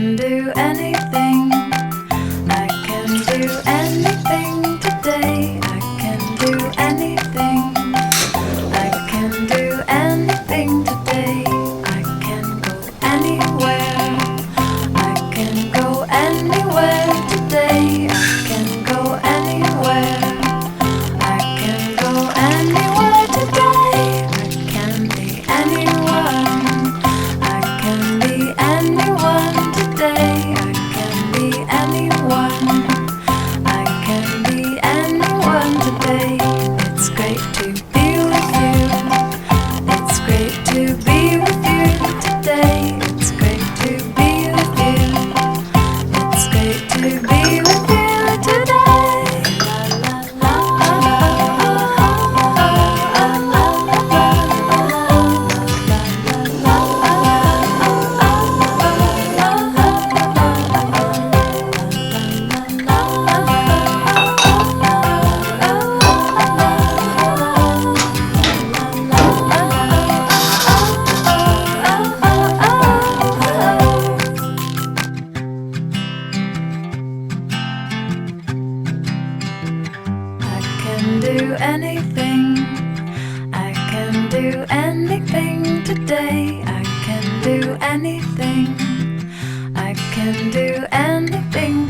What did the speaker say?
can do anything. I can do anything today. I can do anything. I can do anything today. I can go anywhere. I can go anywhere today. I can go anywhere. I can go anywhere today. I can be anyone. I can be anyone today. I can be anyone. I can be anyone today. It's great to be with you. It's great to be with you today. It's great to be with you. It's great to be with you today. La la I can do anything. I can do anything today. I can do anything. I can do anything